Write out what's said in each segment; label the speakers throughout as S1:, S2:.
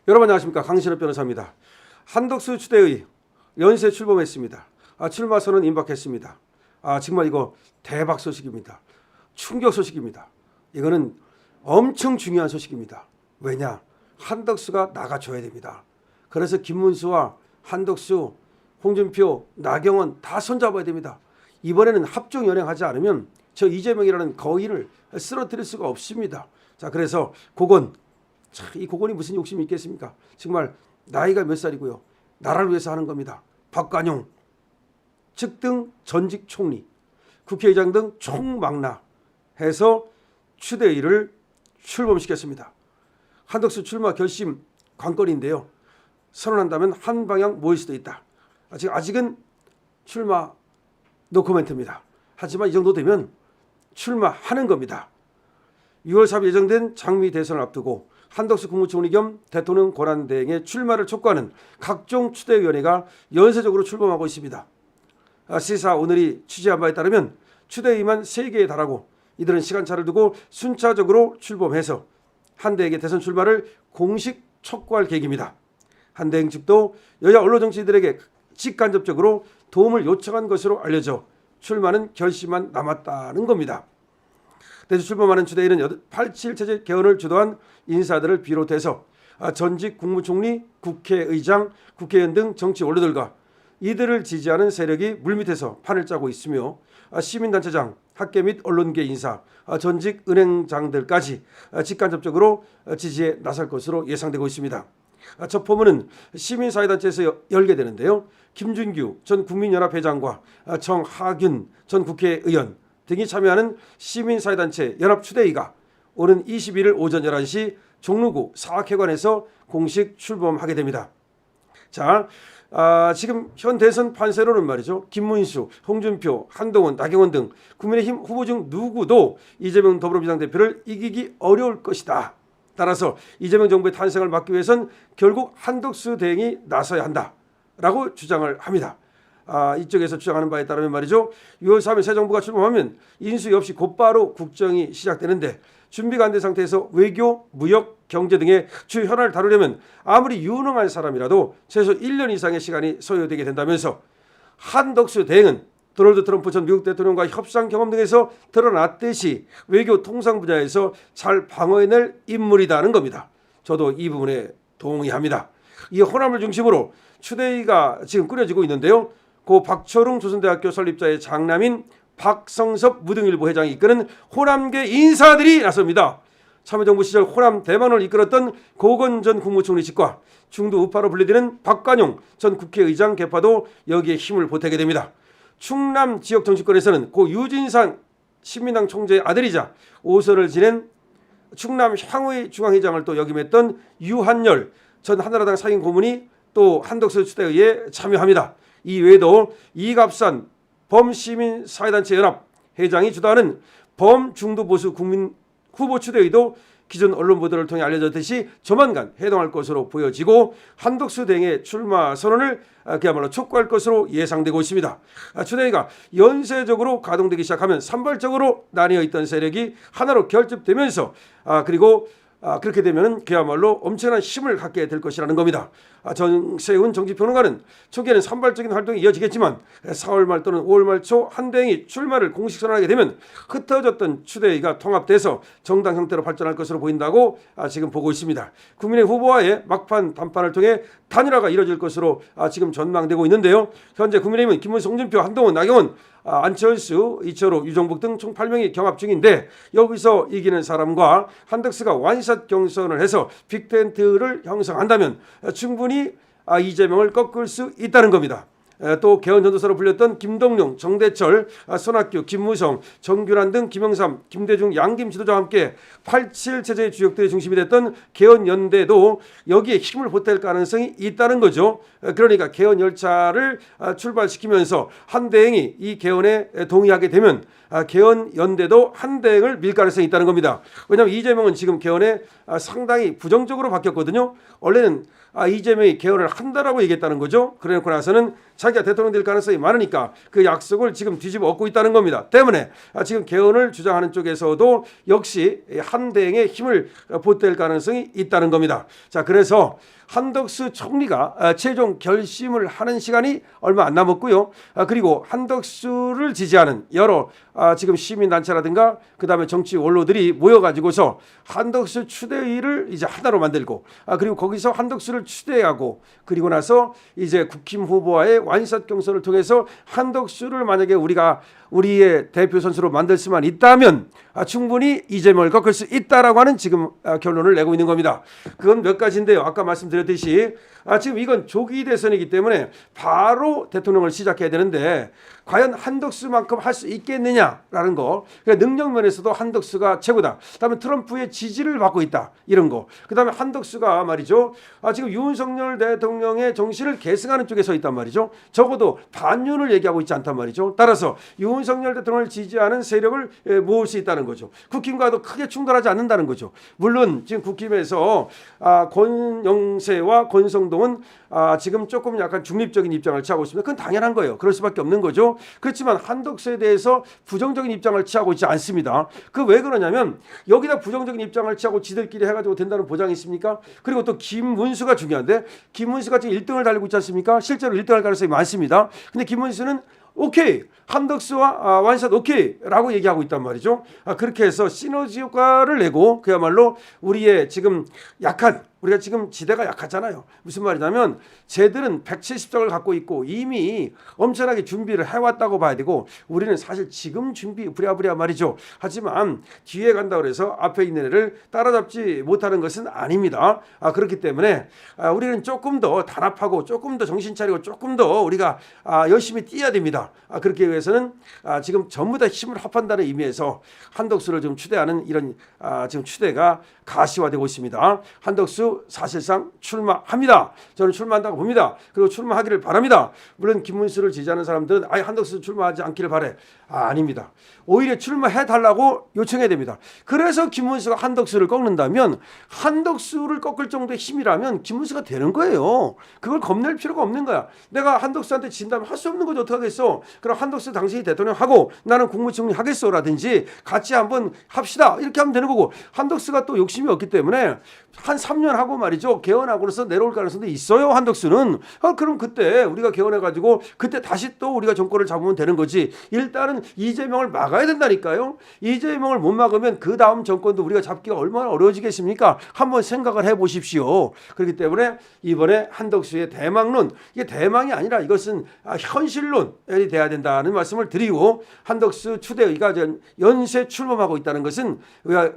S1: 여러분 안녕하십니까, 강신업 변호사입니다. 한덕수 추대의 연쇄 출범했습니다. 출마 선언 임박했습니다. 정말 이거 대박 소식입니다. 충격 소식입니다. 이거는 엄청 중요한 소식입니다. 왜냐? 한덕수가 나가줘야 됩니다. 그래서 김문수와 한덕수, 홍준표, 나경원 다 손잡아야 됩니다. 이번에는 합종 연행하지 않으면 저 이재명이라는 거인을 쓰러뜨릴 수가 없습니다. 자, 그래서 이 고건이 무슨 욕심이 있겠습니까? 정말 나이가 몇 살이고요. 나라를 위해서 하는 겁니다. 박관용 측등 전직 총리, 국회의장 등 총망라해서 추대위를 출범시켰습니다. 한덕수 출마 결심 관건인데요. 선언한다면 한 방향 모일 수도 있다. 아직은 출마 노코멘트입니다. 하지만 이 정도 되면 출마하는 겁니다. 6월 4일 예정된 장미 대선을 앞두고 한덕수 국무총리 겸 대통령 권한대행의 출마를 촉구하는 각종 추대위원회가 연쇄적으로 출범하고 있습니다. 시사 오늘이 취재한 바에 따르면 추대위만 3개에 달하고 이들은 시간차를 두고 순차적으로 출범해서 한대행의 대선 출마를 공식 촉구할 계획입니다. 한대행 측도 여야 언론 정치인들에게 직간접적으로 도움을 요청한 것으로 알려져 출마는 결심만 남았다는 겁니다. 대선 출범하는 추대위는 87 체제 개헌을 주도한 인사들을 비롯해서 전직 국무총리, 국회의장, 국회의원 등 정치 원로들과 이들을 지지하는 세력이 물밑에서 판을 짜고 있으며 시민단체장, 학계 및 언론계 인사, 전직 은행장들까지 직간접적으로 지지에 나설 것으로 예상되고 있습니다. 첫 포문은 시민사회단체에서 열게 되는데요. 김준규 전 국민연합회장과 정하균 전 국회의원 등이 참여하는 시민사회단체 연합추대위가 오는 21일 오전 11시 종로구 사학회관에서 공식 출범하게 됩니다. 자, 지금 현 대선 판세로는 말이죠. 김문수, 홍준표, 한동훈, 나경원 등 국민의힘 후보 중 누구도 이재명 더불어민주당 대표를 이기기 어려울 것이다. 따라서 이재명 정부의 탄생을 막기 위해선 결국 한덕수 대행이 나서야 한다라고 주장을 합니다. 이쪽에서 주장하는 바에 따르면 말이죠. 6월 3일 새 정부가 출범하면 인수위 없이 곧바로 국정이 시작되는데 준비가 안 된 상태에서 외교, 무역, 경제 등의 주요 현안을 다루려면 아무리 유능한 사람이라도 최소 1년 이상의 시간이 소요되게 된다면서 한덕수 대행은 도널드 트럼프 전 미국 대통령과 협상 경험 등에서 드러났듯이 외교 통상 분야에서 잘 방어해낼 인물이라는 겁니다. 저도 이 부분에 동의합니다. 이 호남을 중심으로 추대위가 지금 꾸려지고 있는데요. 고 박철웅 조선대학교 설립자의 장남인 박성섭 무등일보 회장이 이끄는 호남계 인사들이 나섭니다. 참여정부 시절 호남 대만을 이끌었던 고건 전 국무총리 측과 중도 우파로 분류되는 박관용 전 국회의장 계파도 여기에 힘을 보태게 됩니다. 충남 지역 정치권에서는 고 유진상 신민당 총재의 아들이자 5선을 지낸 충남 향의 중앙회장을 또 역임했던 유한열 전 한나라당 상임 고문이 또 한덕수 추대위에 참여합니다. 이 외에도 이갑산 범시민사회단체 연합 회장이 주도하는 범중도보수 국민 후보 추대위도 기존 언론 보도를 통해 알려졌듯이 조만간 해동할 것으로 보여지고 한덕수 대행의 출마 선언을 그야말로 촉구할 것으로 예상되고 있습니다. 추대위가 연쇄적으로 가동되기 시작하면 산발적으로 나뉘어 있던 세력이 하나로 결집되면서 그리고 그렇게 되면 그야말로 엄청난 힘을 갖게 될 것이라는 겁니다. 정세훈 정치평론가는 초기에는 산발적인 활동이 이어지겠지만 4월 말 또는 5월 말 초 한대행이 출마를 공식 선언하게 되면 흩어졌던 추대위가 통합돼서 정당 형태로 발전할 것으로 보인다고 지금 보고 있습니다. 국민의 후보와의 막판 담판을 통해 단일화가 이뤄질 것으로 지금 전망되고 있는데요. 현재 국민의힘은 김문수, 홍준표, 한동훈, 나경원, 안철수, 이철호, 유정복 등 총 8명이 경합 중인데 여기서 이기는 사람과 한덕수가 완샷 경선을 해서 빅텐트를 형성한다면 충분히 이재명을 꺾을 수 있다는 겁니다. 또 개헌 전도사로 불렸던 김동룡, 정대철, 손학규, 김무성, 정규란 등 김영삼, 김대중, 양김 지도자와 함께 87 체제의 주역들의 중심이 됐던 개헌연대도 여기에 힘을 보탤 가능성이 있다는 거죠. 그러니까 개헌 열차를 출발시키면서 한대행이 이 개헌에 동의하게 되면 개헌 연대도 한대행을 밀 가능성이 있다는 겁니다. 왜냐하면 이재명은 지금 개헌에 상당히 부정적으로 바뀌었거든요. 원래는 이재명이 개헌을 한다라고 얘기했다는 거죠. 그래놓고 나서는 자기가 대통령 될 가능성이 많으니까 그 약속을 지금 뒤집어 엎고 있다는 겁니다. 때문에 지금 개헌을 주장하는 쪽에서도 역시 한대행의 힘을 보탤 가능성이 있다는 겁니다. 자, 그래서 한덕수 총리가 최종 결심을 하는 시간이 얼마 안 남았고요. 그리고 한덕수를 지지하는 여러 지금 시민단체라든가 그다음에 정치 원로들이 모여가지고서 한덕수 추대위를 이제 하나로 만들고 그리고 거기서 한덕수를 추대하고 그리고 나서 이제 국힘 후보와의 완샷 경선을 통해서 한덕수를 만약에 우리의 대표 선수로 만들 수만 있다면 충분히 이재명을 꺾을 수 있다라고 하는 지금 결론을 내고 있는 겁니다. 그건 몇 가지인데요. 아까 말씀드렸듯이 지금 이건 조기 대선이기 때문에 바로 대통령을 시작해야 되는데 과연 한덕수만큼 할 수 있겠느냐라는 거. 그러니까 능력 면에서도 한덕수가 최고다. 그다음에 트럼프의 지지를 받고 있다. 이런 거. 그다음에 한덕수가 말이죠. 지금 윤석열 대통령의 정신을 계승하는 쪽에 서 있단 말이죠. 적어도 반윤을 얘기하고 있지 않단 말이죠. 따라서 윤석열 대통령을 지지하는 세력을 모을 수 있다는 거죠. 국힘과도 크게 충돌하지 않는다는 거죠. 물론 지금 국힘에서 권영세와 권성동은 지금 조금 약간 중립적인 입장을 취하고 있습니다. 그건 당연한 거예요. 그럴 수밖에 없는 거죠. 그렇지만 한덕수에 대해서 부정적인 입장을 취하고 있지 않습니다. 그 왜 그러냐면 여기다 부정적인 입장을 취하고 지들끼리 해가지고 된다는 보장이 있습니까? 그리고 또 김문수가 중요한데 김문수가 지금 1등을 달리고 있지 않습니까? 실제로 1등할 가능성이 많습니다. 근데 김문수는 오케이 한덕수와 완샷 오케이라고 얘기하고 있단 말이죠. 그렇게 해서 시너지 효과를 내고 그야말로 우리의 지금 우리가 지금 지대가 약하잖아요. 무슨 말이냐면 쟤들은 170석을 갖고 있고 이미 엄청나게 준비를 해왔다고 봐야 되고 우리는 사실 지금 준비 부랴부랴 말이죠. 하지만 뒤에 간다고 해서 앞에 있는 애를 따라잡지 못하는 것은 아닙니다. 그렇기 때문에 우리는 조금 더 단합하고 조금 더 정신 차리고 조금 더 우리가 열심히 뛰어야 됩니다. 그렇기 위해서는 지금 전부 다 힘을 합한다는 의미에서 한덕수를 좀 추대하는 이런 지금 추대가 가시화되고 있습니다. 한덕수 사실상 출마합니다. 저는 출마한다고 봅니다. 그리고 출마하기를 바랍니다. 물론 김문수를 지지하는 사람들은 한덕수 출마하지 않기를 바래. 아닙니다. 오히려 출마해달라고 요청해야 됩니다. 그래서 김문수가 한덕수를 꺾는다면 한덕수를 꺾을 정도의 힘이라면 김문수가 되는 거예요. 그걸 겁낼 필요가 없는 거야. 내가 한덕수한테 진다면 할 수 없는 거죠. 어떡하겠어. 그럼 한덕수 당신이 대통령 하고 나는 국무총리 하겠어 라든지 같이 한번 합시다. 이렇게 하면 되는 거고 한덕수가 또 욕심이 없기 때문에 한 3년 하고 말이죠. 개헌하고로서 내려올 가능성도 있어요. 한덕수는. 그럼 그때 우리가 개헌해가지고 그때 다시 또 우리가 정권을 잡으면 되는 거지. 일단은 이재명을 막아야 된다니까요. 이재명을 못 막으면 그 다음 정권도 우리가 잡기가 얼마나 어려워지겠습니까? 한번 생각을 해보십시오. 그렇기 때문에 이번에 한덕수의 대망론, 이게 대망이 아니라 이것은 현실론이 돼야 된다는 말씀을 드리고 한덕수 추대의가 연쇄 출범하고 있다는 것은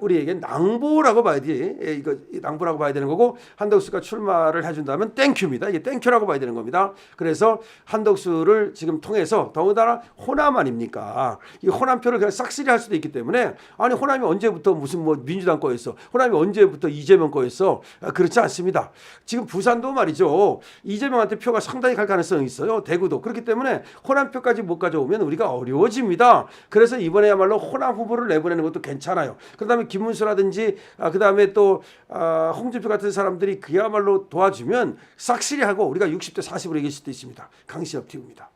S1: 우리에게 낭보라고 봐야 돼. 이거 낭보라고 봐야 되는 거고 한덕수가 출마를 해준다면 땡큐입니다. 이게 땡큐라고 봐야 되는 겁니다. 그래서 한덕수를 지금 통해서 더군다나 호남 아닙니까? 이 호남표를 그냥 싹쓸이 할 수도 있기 때문에 아니 호남이 언제부터 무슨 민주당 거였어? 호남이 언제부터 이재명 거였어? 그렇지 않습니다. 지금 부산도 말이죠. 이재명한테 표가 상당히 갈 가능성이 있어요. 대구도. 그렇기 때문에 호남표까지 못 가져오면 우리가 어려워집니다. 그래서 이번에야말로 호남 후보를 내보내는 것도 괜찮아요. 그다음에 김문수라든지 그다음에 또 홍준표 같은 사람들이 그야말로 도와주면 싹쓸이 하고 우리가 60대 40으로 이길 수도 있습니다. 강신업 TV입니다.